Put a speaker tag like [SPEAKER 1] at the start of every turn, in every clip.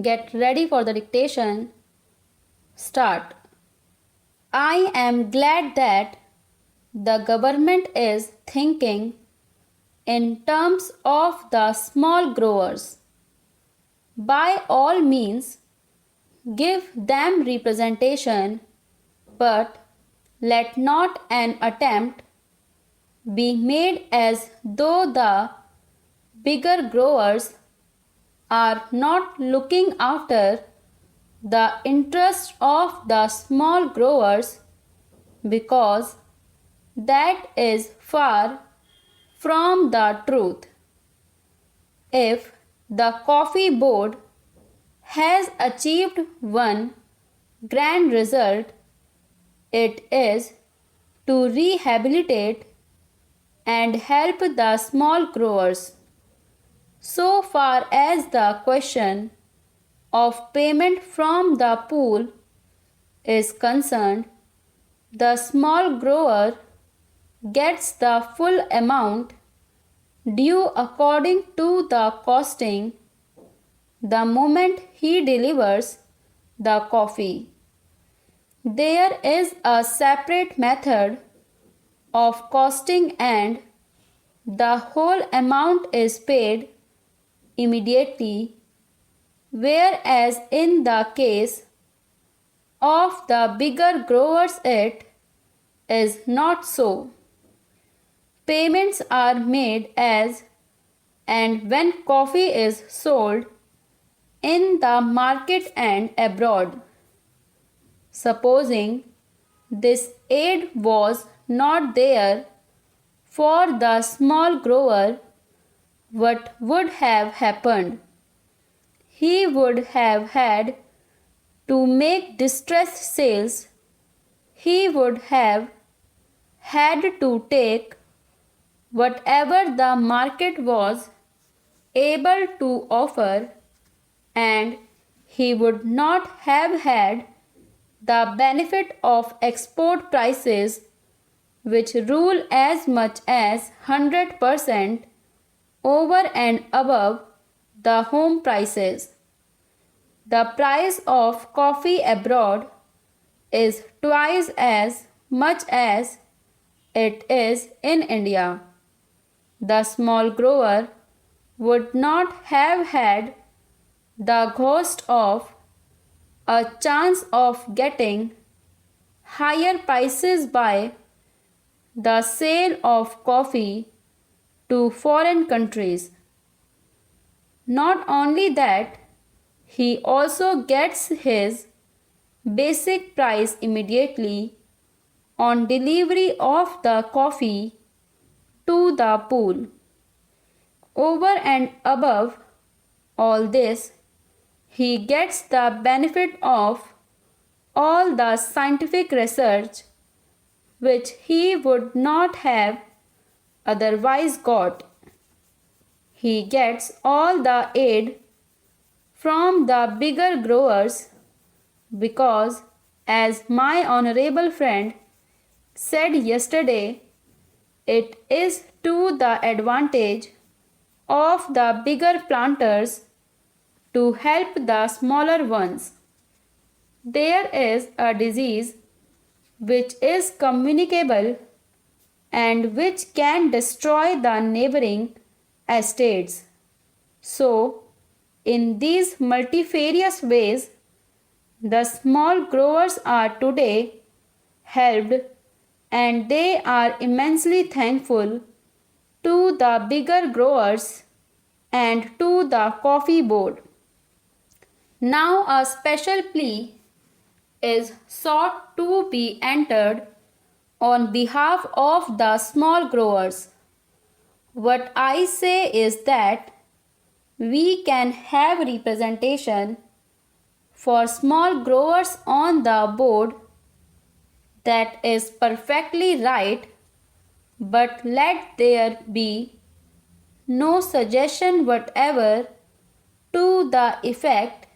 [SPEAKER 1] Get ready for the dictation. Start. I am glad that the government is thinking in terms of the small growers. By all means, give them representation, but let not an attempt be made as though the bigger growers are not looking after the interests of the small growers, because that is far from the truth. If the coffee board has achieved one grand result, it is to rehabilitate and help the small growers. So far as the question of payment from the pool is concerned, the small grower gets the full amount due according to the costing the moment he delivers the coffee. There is a separate method of costing and the whole amount is paid immediately, whereas in the case of the bigger growers it is not so. Payments are made as and when coffee is sold in the market and abroad. Supposing this aid was not there for the small grower, what would have happened? He would have had to make distress sales. He would have had to take whatever the market was able to offer, and he would not have had the benefit of export prices, which rule as much as 100% over and above the home prices. The price of coffee abroad is twice as much as it is in India. The small grower would not have had the ghost of a chance of getting higher prices by the sale of coffee to foreign countries. Not only that, he also gets his basic price immediately on delivery of the coffee to the pool. Over and above all this, he gets the benefit of all the scientific research which he would not have otherwise got. He gets all the aid from the bigger growers because, as my honorable friend said yesterday, it is to the advantage of the bigger planters to help the smaller ones. There is a disease which is communicable and which can destroy the neighboring estates. So, in these multifarious ways, the small growers are today helped, and they are immensely thankful to the bigger growers and to the coffee board. Now a special plea is sought to be entered on behalf of the small growers. What I say is that we can have representation for small growers on the board. That is perfectly right, but let there be no suggestion whatever to the effect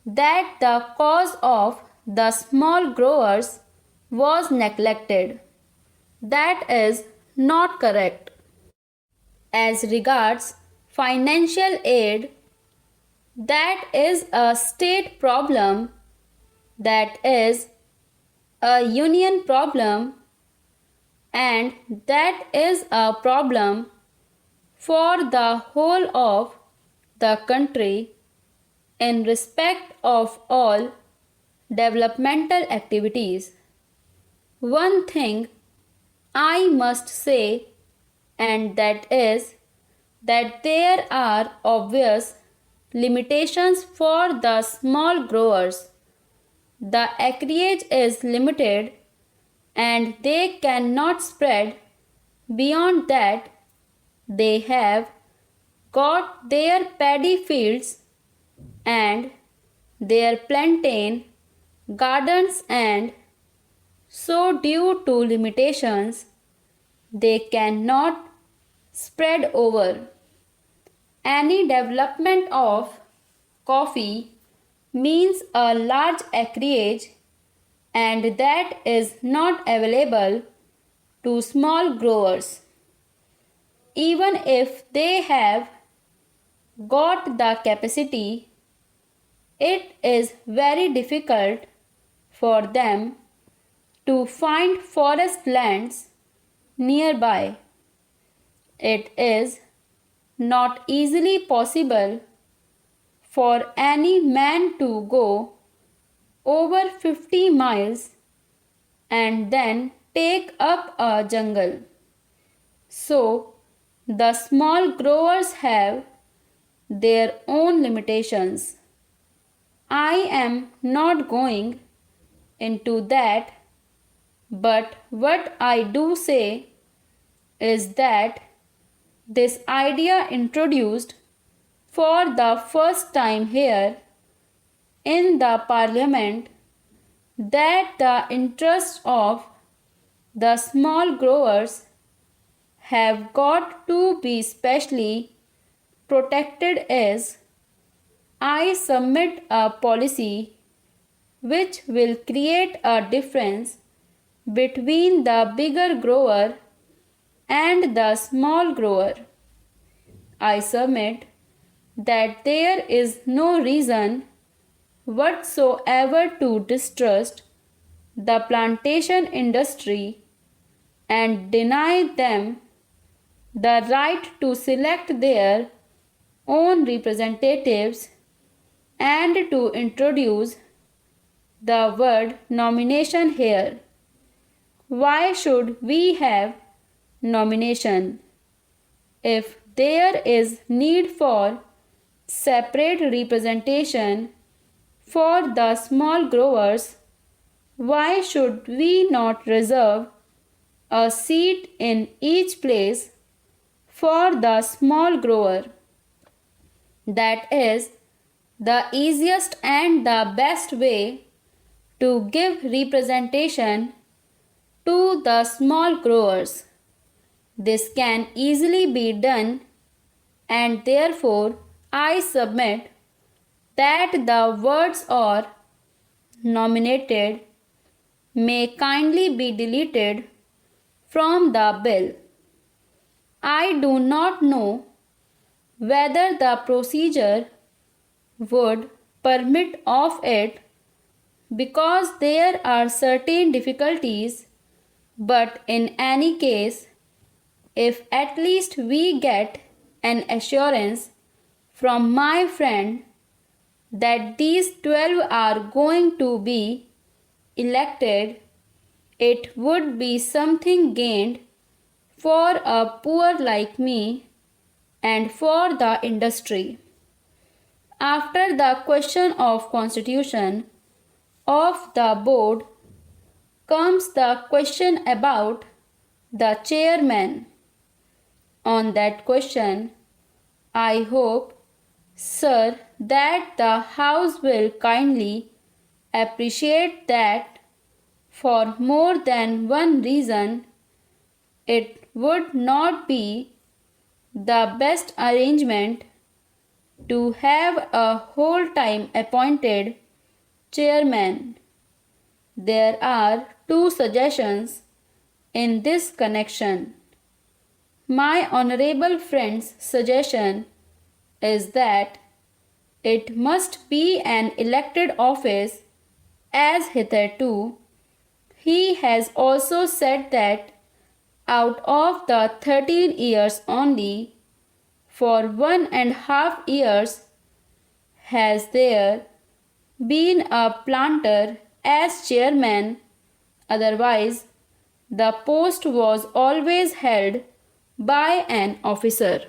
[SPEAKER 1] that the cause of the small growers was neglected. That is not correct. As regards financial aid, That is a state problem. That is a union problem. And that is a problem for the whole of the country in respect of all developmental activities. One thing I must say, and that is that there are obvious limitations for the small growers. The acreage is limited and they cannot spread beyond that. They have got their paddy fields and their plantain gardens, and so due to limitations they cannot spread over. Any development of coffee means a large acreage, and that is not available to small growers. Even if they have got the capacity, it is very difficult for them to find forest lands nearby. It is not easily possible for any man to go over 50 miles and then take up a jungle. So, the small growers have their own limitations. I am not going into that, but what I do say is that this idea introduced for the first time here in the Parliament, that the interests of the small growers have got to be specially protected, is I submit a policy which will create a difference between the bigger grower and the small grower. I submit that there is no reason whatsoever to distrust the plantation industry and deny them the right to select their own representatives and to introduce the word nomination here. Why should we have nomination? If there is need for separate representation for the small growers, why should we not reserve a seat in each place for the small grower? That is the easiest and the best way to give representation to the small growers. This can easily be done, and therefore I submit that the words "or nominated" may kindly be deleted from the bill. I do not know whether the procedure would permit of it, because there are certain difficulties, but in any case, if at least we get an assurance from my friend that these 12 are going to be elected, it would be something gained for a poor like me and for the industry. After the question of constitution of the board comes the question about the chairman. On that question, I hope, sir, that the House will kindly appreciate that for more than one reason it would not be the best arrangement to have a whole-time appointed chairman. There are two suggestions in this connection. My honorable friend's suggestion is that It must be an elected office, as hitherto. He has also said that out of the 13 years only, for 1.5 years has there been a planter as chairman, otherwise, the post was always held by an officer.